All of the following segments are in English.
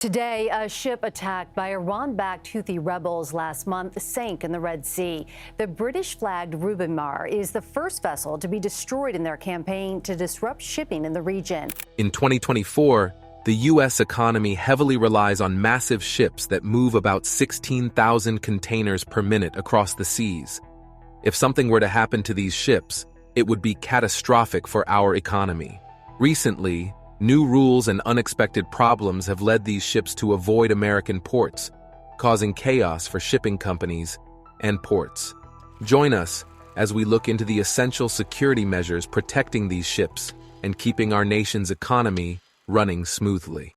Today, a ship attacked by Iran-backed Houthi rebels last month sank in the Red Sea. The British-flagged Rubimar is the first vessel to be destroyed in their campaign to disrupt shipping in the region. In 2024, the U.S. economy heavily relies on massive ships that move about 16,000 containers per minute across the seas. If something were to happen to these ships, it would be catastrophic for our economy. Recently, new rules and unexpected problems have led these ships to avoid American ports, causing chaos for shipping companies and ports. Join us as we look into the essential security measures protecting these ships and keeping our nation's economy running smoothly.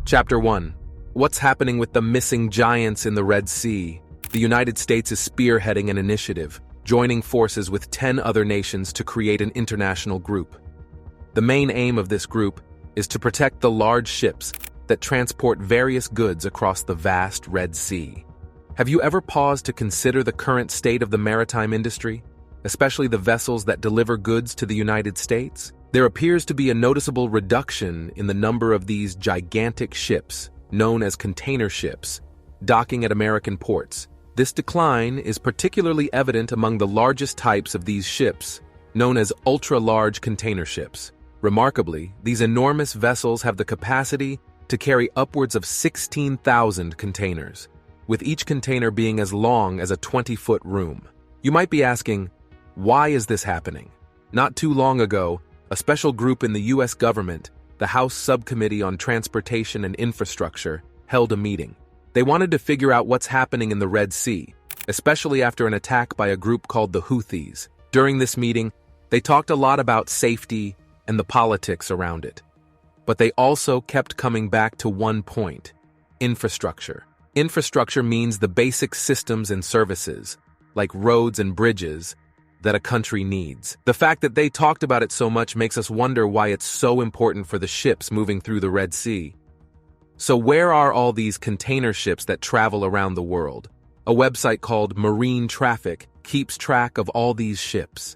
Chapter 1. What's happening with the missing giants in the Red Sea? The United States is spearheading an initiative, joining forces with 10 other nations to create an international group. The main aim of this group is to protect the large ships that transport various goods across the vast Red Sea. Have you ever paused to consider the current state of the maritime industry, especially the vessels that deliver goods to the United States? There appears to be a noticeable reduction in the number of these gigantic ships, known as container ships, docking at American ports. This decline is particularly evident among the largest types of these ships, known as ultra-large container ships. Remarkably, these enormous vessels have the capacity to carry upwards of 16,000 containers, with each container being as long as a 20-foot room. You might be asking, why is this happening? Not too long ago, a special group in the U.S. government, the House Subcommittee on Transportation and Infrastructure, held a meeting. They wanted to figure out what's happening in the Red Sea, especially after an attack by a group called the Houthis. During this meeting, they talked a lot about safety and the politics around it. But they also kept coming back to one point: infrastructure. Infrastructure means the basic systems and services, like roads and bridges, that a country needs. The fact that they talked about it so much makes us wonder why it's so important for the ships moving through the Red Sea. So where are all these container ships that travel around the world? A website called Marine Traffic keeps track of all these ships.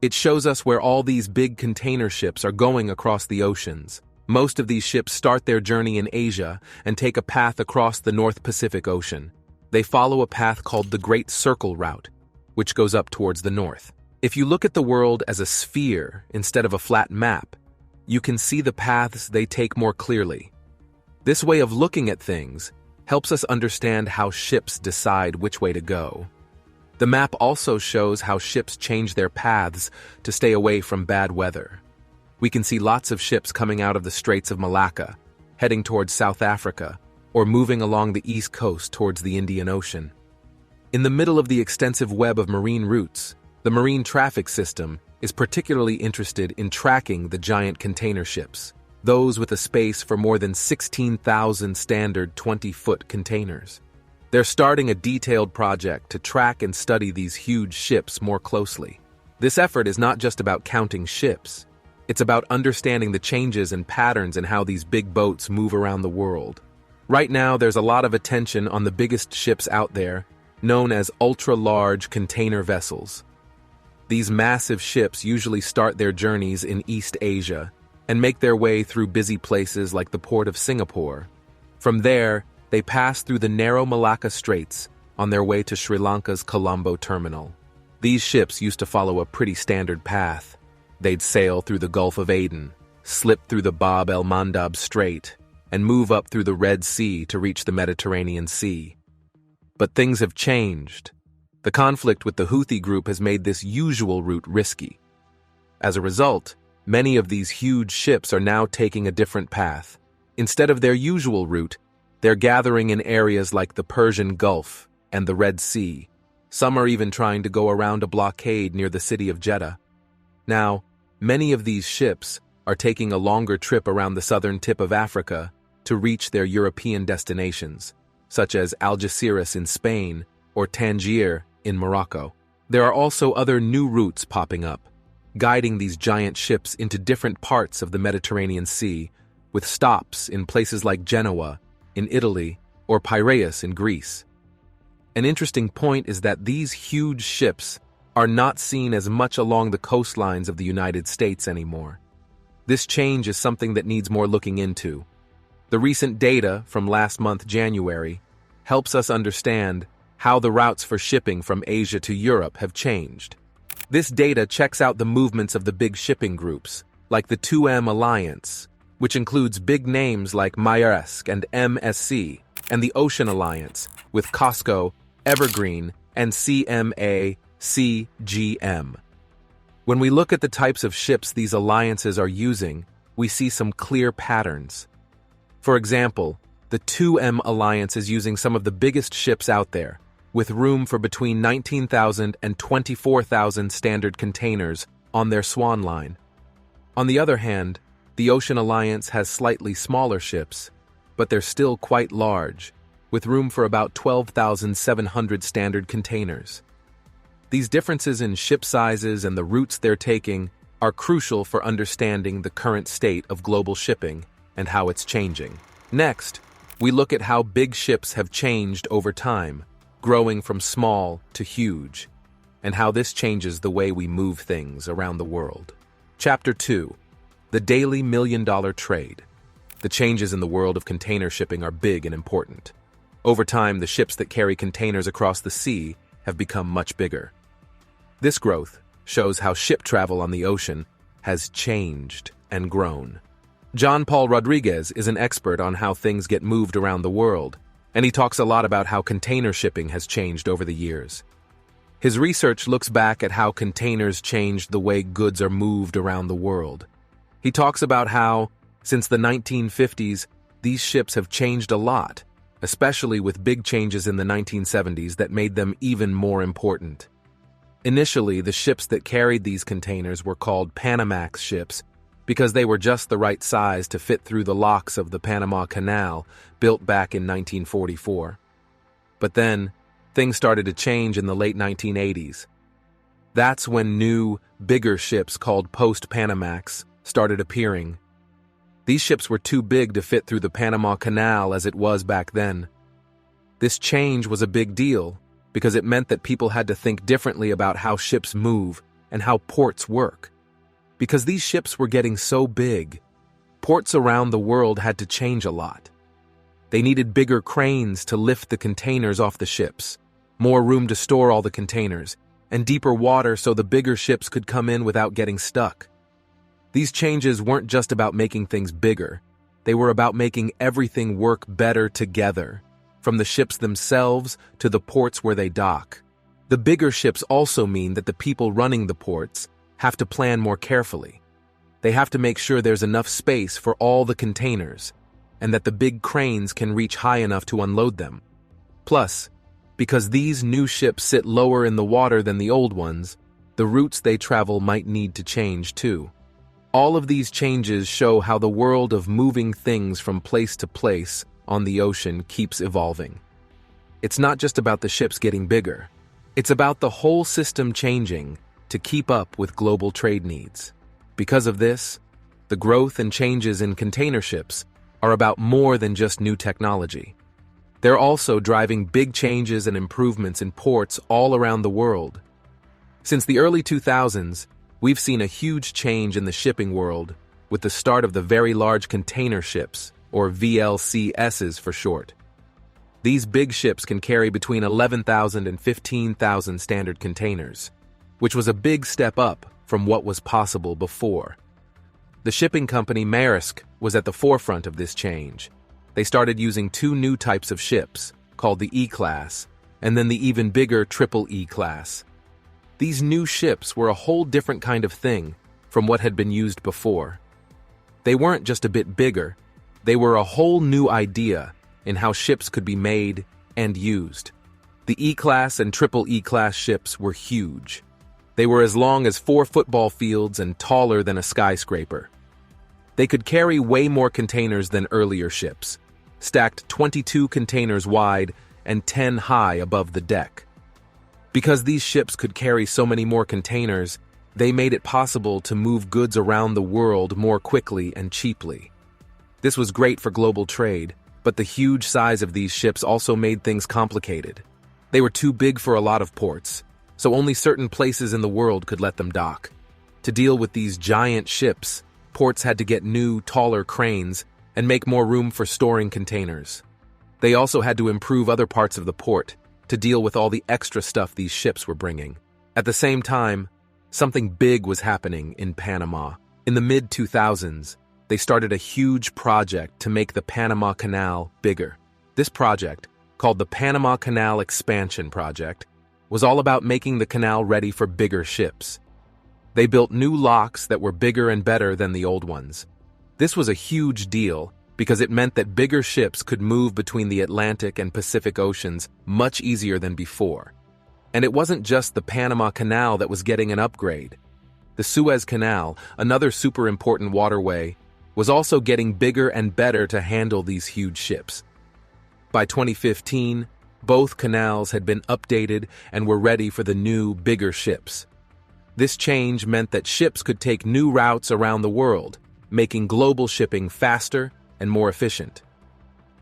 It shows us where all these big container ships are going across the oceans. Most of these ships start their journey in Asia and take a path across the North Pacific Ocean. They follow a path called the Great Circle Route, which goes up towards the north. If you look at the world as a sphere instead of a flat map, you can see the paths they take more clearly. This way of looking at things helps us understand how ships decide which way to go. The map also shows how ships change their paths to stay away from bad weather. We can see lots of ships coming out of the Straits of Malacca, heading towards South Africa, or moving along the east coast towards the Indian Ocean. In the middle of the extensive web of marine routes, the Marine Traffic System is particularly interested in tracking the giant container ships, those with a space for more than 16,000 standard 20-foot containers. They're starting a detailed project to track and study these huge ships more closely. This effort is not just about counting ships. It's about understanding the changes and patterns in how these big boats move around the world. Right now, there's a lot of attention on the biggest ships out there, known as ultra-large container vessels. These massive ships usually start their journeys in East Asia and make their way through busy places like the port of Singapore. From there, they pass through the narrow Malacca Straits on their way to Sri Lanka's Colombo terminal. These ships used to follow a pretty standard path. They'd sail through the Gulf of Aden, slip through the Bab el-Mandab Strait, and move up through the Red Sea to reach the Mediterranean Sea. But things have changed. The conflict with the Houthi group has made this usual route risky. As a result, many of these huge ships are now taking a different path. Instead of their usual route, they're gathering in areas like the Persian Gulf and the Red Sea. Some are even trying to go around a blockade near the city of Jeddah. Now, many of these ships are taking a longer trip around the southern tip of Africa to reach their European destinations, such as Algeciras in Spain or Tangier in Morocco. There are also other new routes popping up, guiding these giant ships into different parts of the Mediterranean Sea, with stops in places like Genoa in Italy or Piraeus in Greece. An interesting point is that these huge ships are not seen as much along the coastlines of the United States anymore. This change is something that needs more looking into. The recent data from last month, January, helps us understand how the routes for shipping from Asia to Europe have changed. This data checks out the movements of the big shipping groups, like the 2M Alliance, which includes big names like Maersk and MSC, and the Ocean Alliance, with COSCO, Evergreen, and CMA CGM. When we look at the types of ships these alliances are using, we see some clear patterns. For example, the 2M Alliance is using some of the biggest ships out there, with room for between 19,000 and 24,000 standard containers on their Swan line. On the other hand, the Ocean Alliance has slightly smaller ships, but they're still quite large, with room for about 12,700 standard containers. These differences in ship sizes and the routes they're taking are crucial for understanding the current state of global shipping and how it's changing. Next, we look at how big ships have changed over time, growing from small to huge, and how this changes the way we move things around the world. Chapter 2. The Daily $1 Million Trade. The changes in the world of container shipping are big and important. Over time, the ships that carry containers across the sea have become much bigger. This growth shows how ship travel on the ocean has changed and grown. John Paul Rodriguez is an expert on how things get moved around the world, and he talks a lot about how container shipping has changed over the years. His research looks back at how containers changed the way goods are moved around the world. He talks about how, since the 1950s, these ships have changed a lot, especially with big changes in the 1970s that made them even more important. Initially, the ships that carried these containers were called Panamax ships because they were just the right size to fit through the locks of the Panama Canal, built back in 1944. But then, things started to change in the late 1980s. That's when new, bigger ships called Post-Panamax started appearing. These ships were too big to fit through the Panama Canal as it was back then. This change was a big deal because it meant that people had to think differently about how ships move and how ports work. Because these ships were getting so big, ports around the world had to change a lot. They needed bigger cranes to lift the containers off the ships, more room to store all the containers, and deeper water so the bigger ships could come in without getting stuck. These changes weren't just about making things bigger. They were about making everything work better together, from the ships themselves to the ports where they dock. The bigger ships also mean that the people running the ports have to plan more carefully. They have to make sure there's enough space for all the containers, and that the big cranes can reach high enough to unload them. Plus, because these new ships sit lower in the water than the old ones, the routes they travel might need to change too. All of these changes show how the world of moving things from place to place on the ocean keeps evolving. It's not just about the ships getting bigger. It's about the whole system changing to keep up with global trade needs. Because of this, the growth and changes in container ships are about more than just new technology. They're also driving big changes and improvements in ports all around the world. Since the early 2000s, we've seen a huge change in the shipping world with the start of the very large container ships, or VLCSs for short. These big ships can carry between 11,000 and 15,000 standard containers, which was a big step up from what was possible before. The shipping company Maersk was at the forefront of this change. They started using two new types of ships, called the E-Class, and then the even bigger Triple E-Class. These new ships were a whole different kind of thing from what had been used before. They weren't just a bit bigger, they were a whole new idea in how ships could be made and used. The E-Class and Triple E-Class ships were huge. They were as long as 4 football fields and taller than a skyscraper. They could carry way more containers than earlier ships, stacked 22 containers wide and 10 high above the deck. Because these ships could carry so many more containers, they made it possible to move goods around the world more quickly and cheaply. This was great for global trade, but the huge size of these ships also made things complicated. They were too big for a lot of ports, so only certain places in the world could let them dock. To deal with these giant ships, ports had to get new, taller cranes and make more room for storing containers. They also had to improve other parts of the port to deal with all the extra stuff these ships were bringing. At the same time, something big was happening in Panama. In the mid-2000s, they started a huge project to make the Panama Canal bigger. This project, called the Panama Canal Expansion Project, was all about making the canal ready for bigger ships. They built new locks that were bigger and better than the old ones. This was a huge deal because it meant that bigger ships could move between the Atlantic and Pacific Oceans much easier than before. And it wasn't just the Panama Canal that was getting an upgrade. The Suez Canal, another super important waterway, was also getting bigger and better to handle these huge ships. By 2015, both canals had been updated and were ready for the new, bigger ships. This change meant that ships could take new routes around the world, making global shipping faster and more efficient.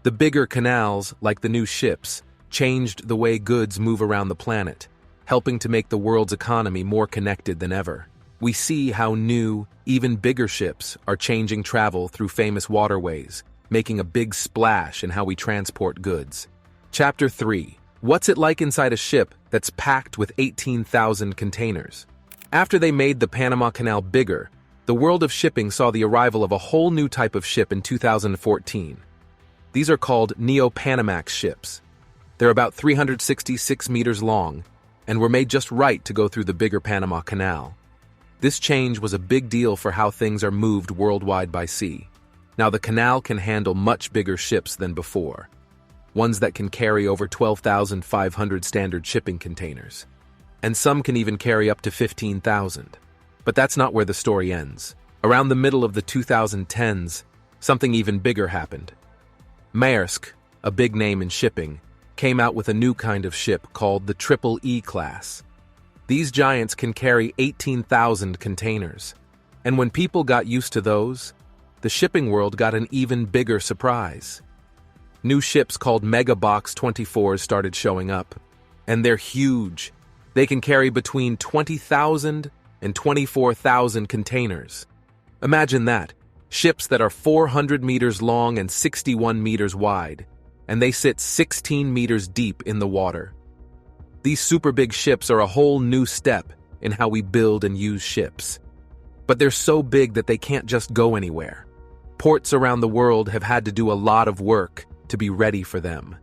The bigger canals, like the new ships, changed the way goods move around the planet, helping to make the world's economy more connected than ever. We see how new, even bigger ships are changing travel through famous waterways, making a big splash in how we transport goods. Chapter 3. What's it like inside a ship that's packed with 18,000 containers? After they made the Panama Canal bigger, the world of shipping saw the arrival of a whole new type of ship in 2014. These are called Neo-Panamax ships. They're about 366 meters long and were made just right to go through the bigger Panama Canal. This change was a big deal for how things are moved worldwide by sea. Now the canal can handle much bigger ships than before, ones that can carry over 12,500 standard shipping containers. And some can even carry up to 15,000. But that's not where the story ends. Around the middle of the 2010s, something even bigger happened. Maersk, a big name in shipping, came out with a new kind of ship called the Triple E class. These giants can carry 18,000 containers. And when people got used to those, the shipping world got an even bigger surprise. New ships called Megabox 24s started showing up. And they're huge. They can carry between 20,000 and 24,000 containers. Imagine that. Ships that are 400 meters long and 61 meters wide, and they sit 16 meters deep in the water. These super big ships are a whole new step in how we build and use ships. But they're so big that they can't just go anywhere. Ports around the world have had to do a lot of work to be ready for them.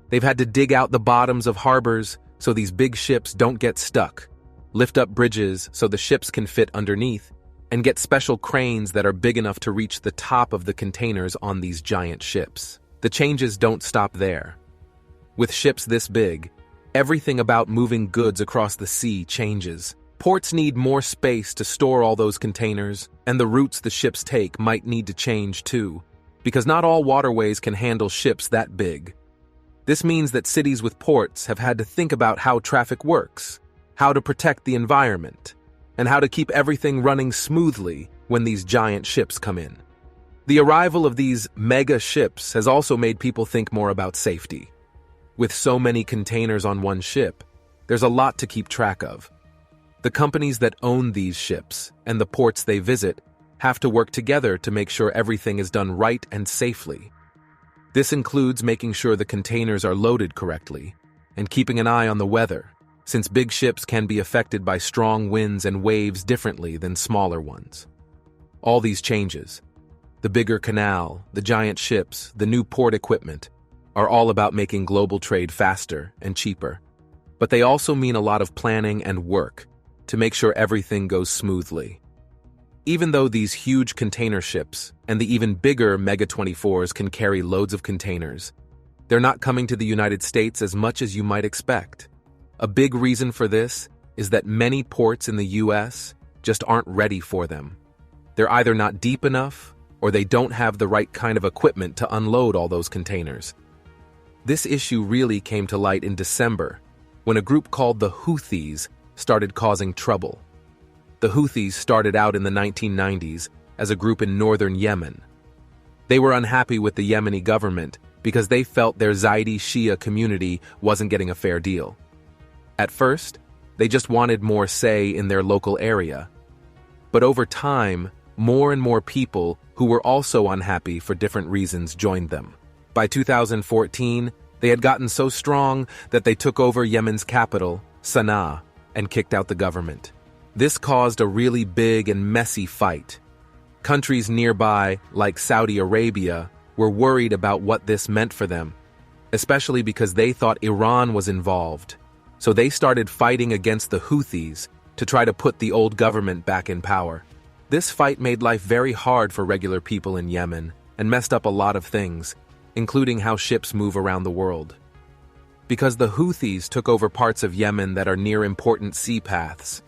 They've had to dig out the bottoms of harbors so these big ships don't get stuck, lift up bridges so the ships can fit underneath, and get special cranes that are big enough to reach the top of the containers on these giant ships. The changes don't stop there. With ships this big, everything about moving goods across the sea changes. Ports need more space to store all those containers, and the routes the ships take might need to change too, because not all waterways can handle ships that big. This means that cities with ports have had to think about how traffic works, how to protect the environment, and how to keep everything running smoothly when these giant ships come in. The arrival of these mega ships has also made people think more about safety. With so many containers on one ship, there's a lot to keep track of. The companies that own these ships and the ports they visit have to work together to make sure everything is done right and safely. This includes making sure the containers are loaded correctly and keeping an eye on the weather, since big ships can be affected by strong winds and waves differently than smaller ones. All these changes, the bigger canal, the giant ships, the new port equipment, are all about making global trade faster and cheaper. But they also mean a lot of planning and work to make sure everything goes smoothly. Even though these huge container ships and the even bigger Mega-24s can carry loads of containers, they're not coming to the United States as much as you might expect. A big reason for this is that many ports in the US just aren't ready for them. They're either not deep enough or they don't have the right kind of equipment to unload all those containers. This issue really came to light in December when a group called the Houthis started causing trouble. The Houthis started out in the 1990s as a group in northern Yemen. They were unhappy with the Yemeni government because they felt their Zaidi Shia community wasn't getting a fair deal. At first, they just wanted more say in their local area. But over time, more and more people who were also unhappy for different reasons joined them. By 2014, they had gotten so strong that they took over Yemen's capital, Sana'a, and kicked out the government. This caused a really big and messy fight. Countries nearby, like Saudi Arabia, were worried about what this meant for them, especially because they thought Iran was involved. So they started fighting against the Houthis to try to put the old government back in power. This fight made life very hard for regular people in Yemen and messed up a lot of things, including how ships move around the world. Because the Houthis took over parts of Yemen that are near important sea paths,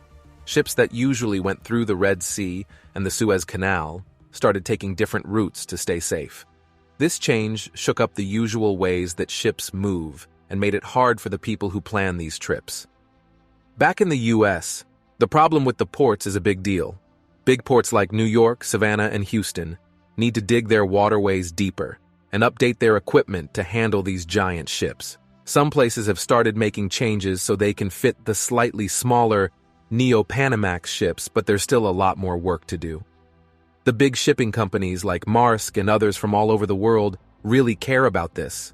ships that usually went through the Red Sea and the Suez Canal started taking different routes to stay safe. This change shook up the usual ways that ships move and made it hard for the people who plan these trips. Back in the US, the problem with the ports is a big deal. Big ports like New York, Savannah, and Houston need to dig their waterways deeper and update their equipment to handle these giant ships. Some places have started making changes so they can fit the slightly smaller Neo-Panamax ships, but there's still a lot more work to do. The big shipping companies like Maersk and others from all over the world really care about this.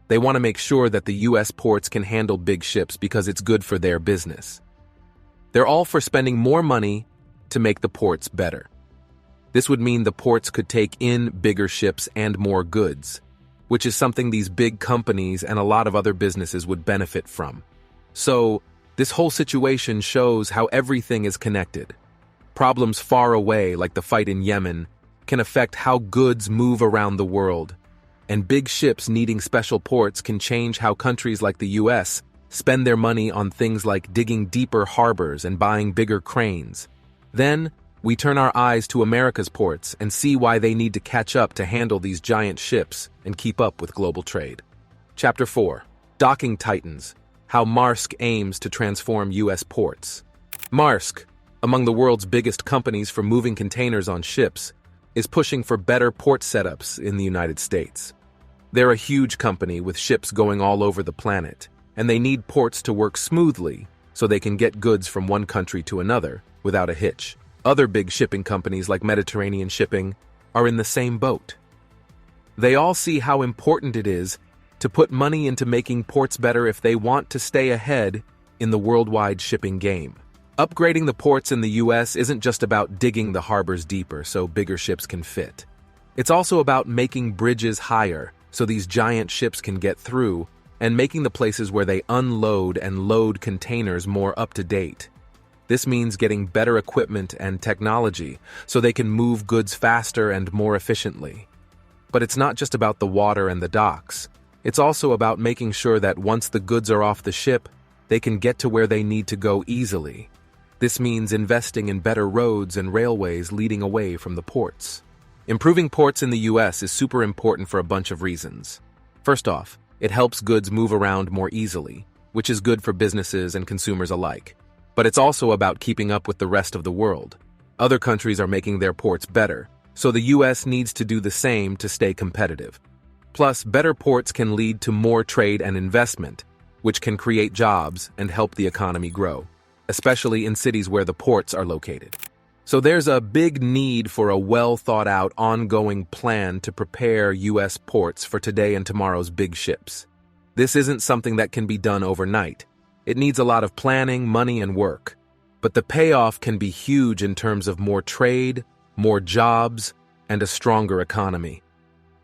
They want to make sure that the US ports can handle big ships because it's good for their business. They're all for spending more money to make the ports better. This would mean the ports could take in bigger ships and more goods, which is something these big companies and a lot of other businesses would benefit from. So, this whole situation shows how everything is connected. Problems far away, like the fight in Yemen, can affect how goods move around the world. And big ships needing special ports can change how countries like the US spend their money on things like digging deeper harbors and buying bigger cranes. Then, we turn our eyes to America's ports and see why they need to catch up to handle these giant ships and keep up with global trade. Chapter 4. Docking Titans. How Maersk aims to transform US ports. Maersk, among the world's biggest companies for moving containers on ships, is pushing for better port setups in the United States. They're a huge company with ships going all over the planet, and they need ports to work smoothly so they can get goods from one country to another without a hitch. Other big shipping companies like Mediterranean Shipping are in the same boat. They all see how important it is to put money into making ports better if they want to stay ahead in the worldwide shipping game. Upgrading the ports in the US isn't just about digging the harbors deeper so bigger ships can fit. It's also about making bridges higher so these giant ships can get through, and making the places where they unload and load containers more up to date. This means getting better equipment and technology so they can move goods faster and more efficiently. But it's not just about the water and the docks. It's also about making sure that once the goods are off the ship, they can get to where they need to go easily. This means investing in better roads and railways leading away from the ports. Improving ports in the US is super important for a bunch of reasons. First off, it helps goods move around more easily, which is good for businesses and consumers alike. But it's also about keeping up with the rest of the world. Other countries are making their ports better, so the US needs to do the same to stay competitive. Plus, better ports can lead to more trade and investment, which can create jobs and help the economy grow, especially in cities where the ports are located. So there's a big need for a well-thought-out, ongoing plan to prepare US ports for today and tomorrow's big ships. This isn't something that can be done overnight. It needs a lot of planning, money, and work. But the payoff can be huge in terms of more trade, more jobs, and a stronger economy.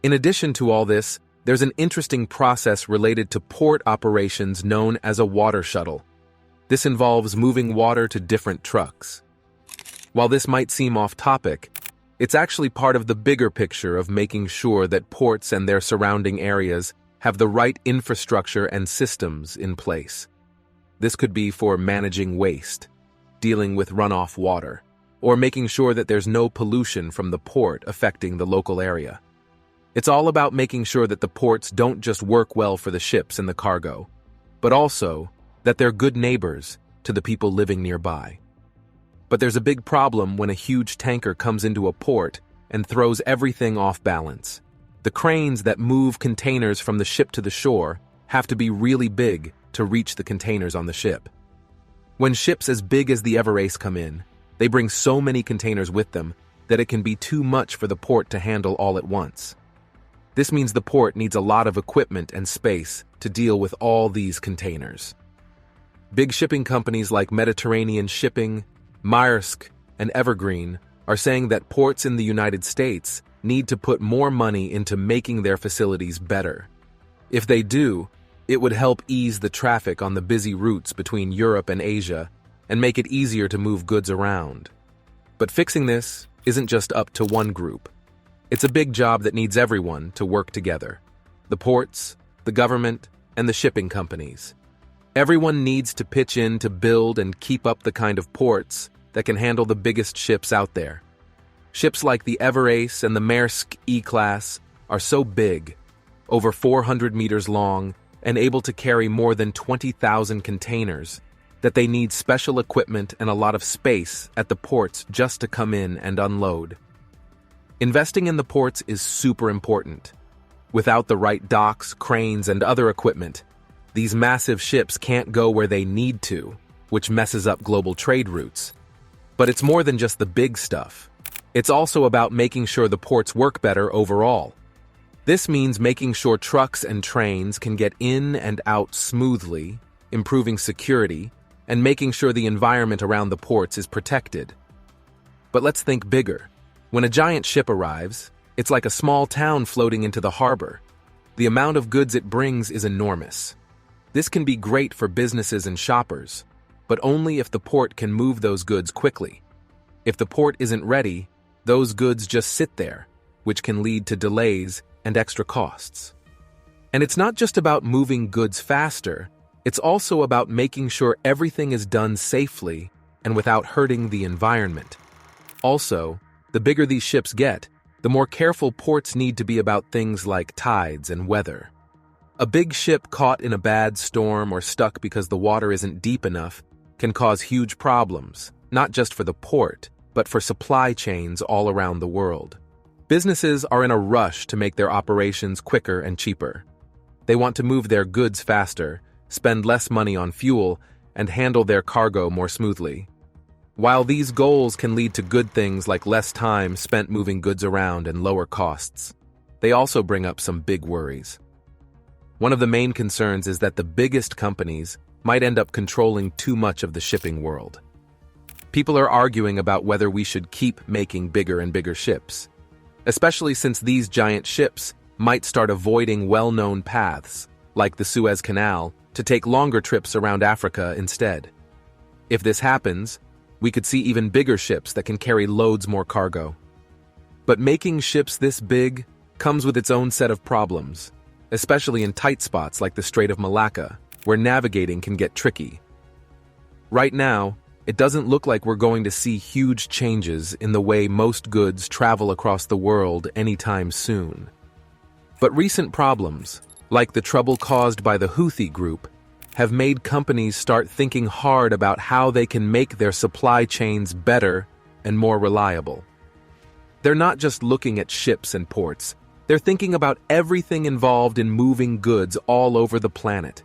In addition to all this, there's an interesting process related to port operations known as a water shuttle. This involves moving water to different trucks. While this might seem off-topic, it's actually part of the bigger picture of making sure that ports and their surrounding areas have the right infrastructure and systems in place. This could be for managing waste, dealing with runoff water, or making sure that there's no pollution from the port affecting the local area. It's all about making sure that the ports don't just work well for the ships and the cargo, but also that they're good neighbors to the people living nearby. But there's a big problem when a huge tanker comes into a port and throws everything off balance. The cranes that move containers from the ship to the shore have to be really big to reach the containers on the ship. When ships as big as the Everace come in, they bring so many containers with them that it can be too much for the port to handle all at once. This means the port needs a lot of equipment and space to deal with all these containers. Big shipping companies like Mediterranean Shipping, Maersk, and Evergreen are saying that ports in the United States need to put more money into making their facilities better. If they do, it would help ease the traffic on the busy routes between Europe and Asia and make it easier to move goods around. But fixing this isn't just up to one group. It's a big job that needs everyone to work together. The ports, the government, and the shipping companies. Everyone needs to pitch in to build and keep up the kind of ports that can handle the biggest ships out there. Ships like the Everace and the Maersk E-Class are so big, over 400 meters long, and able to carry more than 20,000 containers, that they need special equipment and a lot of space at the ports just to come in and unload. Investing in the ports is super important. Without the right docks, cranes, and other equipment, these massive ships can't go where they need to, which messes up global trade routes. But it's more than just the big stuff. It's also about making sure the ports work better overall. This means making sure trucks and trains can get in and out smoothly, improving security, and making sure the environment around the ports is protected. But let's think bigger. When a giant ship arrives, it's like a small town floating into the harbor. The amount of goods it brings is enormous. This can be great for businesses and shoppers, but only if the port can move those goods quickly. If the port isn't ready, those goods just sit there, which can lead to delays and extra costs. And it's not just about moving goods faster, it's also about making sure everything is done safely and without hurting the environment. Also, the bigger these ships get, the more careful ports need to be about things like tides and weather. A big ship caught in a bad storm or stuck because the water isn't deep enough can cause huge problems, not just for the port, but for supply chains all around the world. Businesses are in a rush to make their operations quicker and cheaper. They want to move their goods faster, spend less money on fuel, and handle their cargo more smoothly. While these goals can lead to good things like less time spent moving goods around and lower costs, they also bring up some big worries. One of the main concerns is that the biggest companies might end up controlling too much of the shipping world. People are arguing about whether we should keep making bigger and bigger ships, especially since these giant ships might start avoiding well-known paths, like the Suez Canal, to take longer trips around Africa instead. If this happens, we could see even bigger ships that can carry loads more cargo. But making ships this big comes with its own set of problems, especially in tight spots like the Strait of Malacca, where navigating can get tricky. Right now, it doesn't look like we're going to see huge changes in the way most goods travel across the world anytime soon. But recent problems, like the trouble caused by the Houthi group, have made companies start thinking hard about how they can make their supply chains better and more reliable. They're not just looking at ships and ports, they're thinking about everything involved in moving goods all over the planet.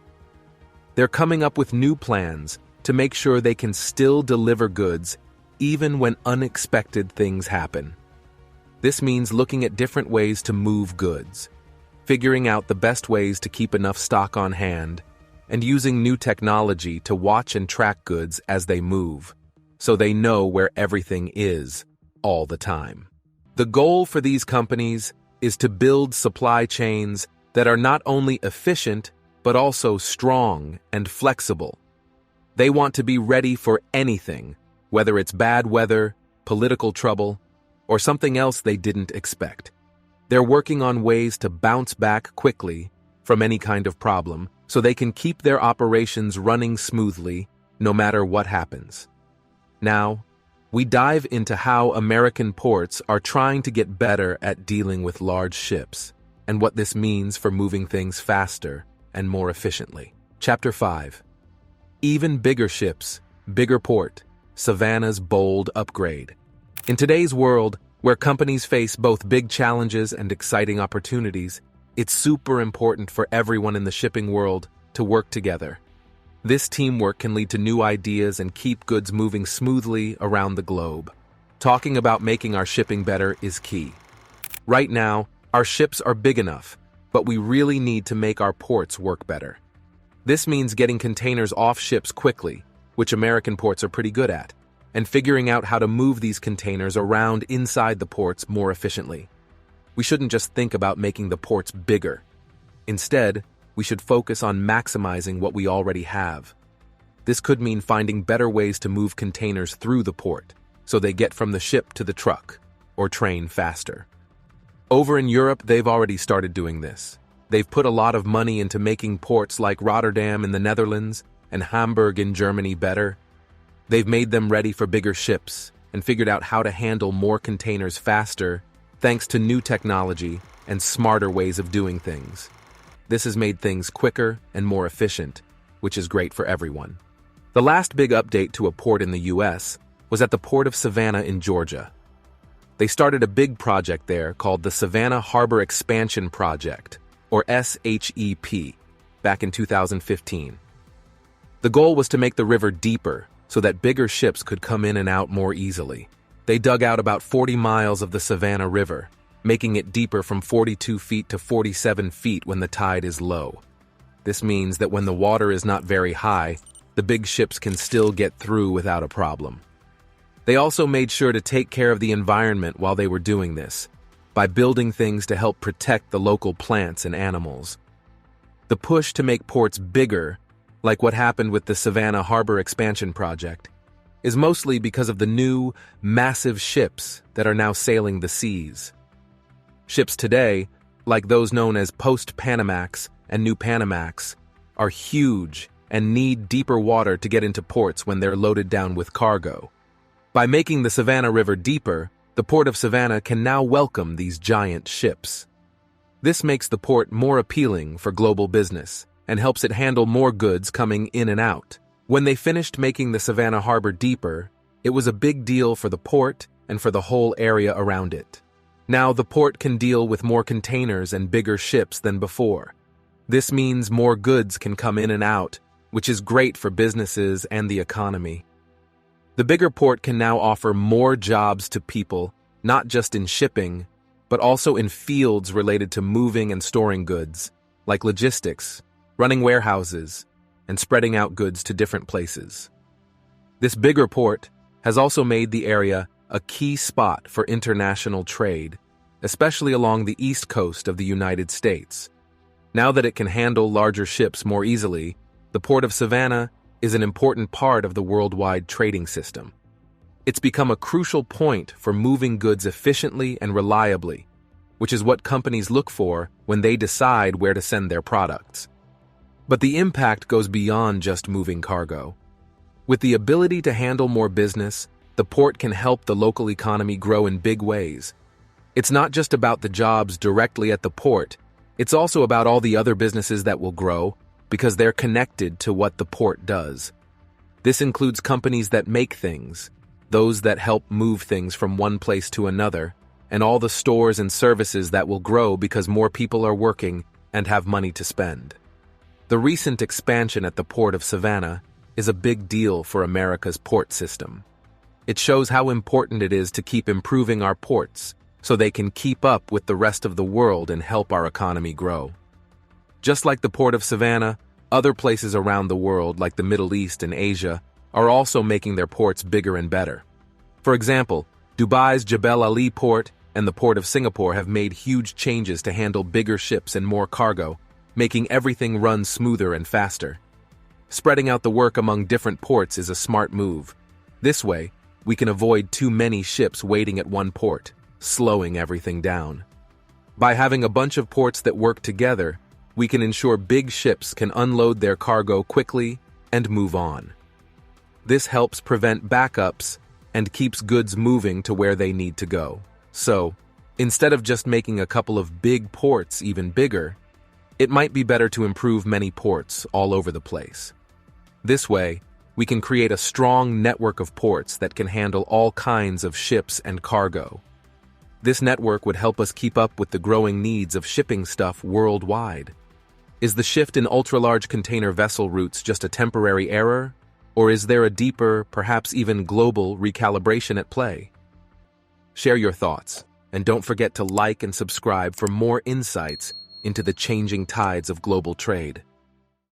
They're coming up with new plans to make sure they can still deliver goods even when unexpected things happen. This means looking at different ways to move goods, figuring out the best ways to keep enough stock on hand, and using new technology to watch and track goods as they move, so they know where everything is all the time. The goal for these companies is to build supply chains that are not only efficient, but also strong and flexible. They want to be ready for anything, whether it's bad weather, political trouble, or something else they didn't expect. They're working on ways to bounce back quickly from any kind of problem so they can keep their operations running smoothly no matter what happens. Now, we dive into how American ports are trying to get better at dealing with large ships and what this means for moving things faster and more efficiently. Chapter 5. Even bigger ships, bigger port, Savannah's bold upgrade. In today's world, where companies face both big challenges and exciting opportunities, it's super important for everyone in the shipping world to work together. This teamwork can lead to new ideas and keep goods moving smoothly around the globe. talking about making our shipping better is key. Right now, our ships are big enough, but we really need to make our ports work better. This means getting containers off ships quickly, which American ports are pretty good at, and figuring out how to move these containers around inside the ports more efficiently. We shouldn't just think about making the ports bigger. Instead, we should focus on maximizing what we already have. This could mean finding better ways to move containers through the port, so they get from the ship to the truck or train faster. Over in Europe, they've already started doing this. They've put a lot of money into making ports like Rotterdam in the Netherlands and Hamburg in Germany better. They've made them ready for bigger ships and figured out how to handle more containers faster thanks to new technology and smarter ways of doing things. This has made things quicker and more efficient, which is great for everyone. The last big update to a port in the US was at the Port of Savannah in Georgia. They started a big project there called the Savannah Harbor Expansion Project, or SHEP, back in 2015. The goal was to make the river deeper so that bigger ships could come in and out more easily. They dug out about 40 miles of the Savannah River, making it deeper from 42 feet to 47 feet when the tide is low. This means that when the water is not very high, the big ships can still get through without a problem. They also made sure to take care of the environment while they were doing this, by building things to help protect the local plants and animals. The push to make ports bigger, like what happened with the Savannah Harbor Expansion Project, is mostly because of the new, massive ships that are now sailing the seas. Ships today, like those known as Post-Panamax and New Panamax, are huge and need deeper water to get into ports when they're loaded down with cargo. By making the Savannah River deeper, the Port of Savannah can now welcome these giant ships. This makes the port more appealing for global business and helps it handle more goods coming in and out. When they finished making the Savannah Harbor deeper, it was a big deal for the port and for the whole area around it. Now the port can deal with more containers and bigger ships than before. This means more goods can come in and out, which is great for businesses and the economy. The bigger port can now offer more jobs to people, not just in shipping, but also in fields related to moving and storing goods, like logistics, running warehouses, and spreading out goods to different places. This bigger port has also made the area a key spot for international trade, especially along the east coast of the United States. Now that it can handle larger ships more easily, the Port of Savannah is an important part of the worldwide trading system. It's become a crucial point for moving goods efficiently and reliably, which is what companies look for when they decide where to send their products. But the impact goes beyond just moving cargo. With the ability to handle more business, the port can help the local economy grow in big ways. It's not just about the jobs directly at the port, it's also about all the other businesses that will grow because they're connected to what the port does. This includes companies that make things, those that help move things from one place to another, and all the stores and services that will grow because more people are working and have money to spend. The recent expansion at the Port of Savannah is a big deal for America's port system. It shows how important it is to keep improving our ports so they can keep up with the rest of the world and help our economy grow. Just like the Port of Savannah, other places around the world, like the Middle East and Asia, are also making their ports bigger and better. For example, Dubai's Jebel Ali port and the Port of Singapore have made huge changes to handle bigger ships and more cargo, making everything run smoother and faster. Spreading out the work among different ports is a smart move. This way, we can avoid too many ships waiting at one port, slowing everything down. By having a bunch of ports that work together, we can ensure big ships can unload their cargo quickly and move on. This helps prevent backups and keeps goods moving to where they need to go. So, instead of just making a couple of big ports even bigger, it might be better to improve many ports all over the place. This way, we can create a strong network of ports that can handle all kinds of ships and cargo. This network would help us keep up with the growing needs of shipping stuff worldwide. Is the shift in ultra-large container vessel routes just a temporary error? Or is there a deeper, perhaps even global recalibration at play? Share your thoughts, and don't forget to like and subscribe for more insights into the changing tides of global trade.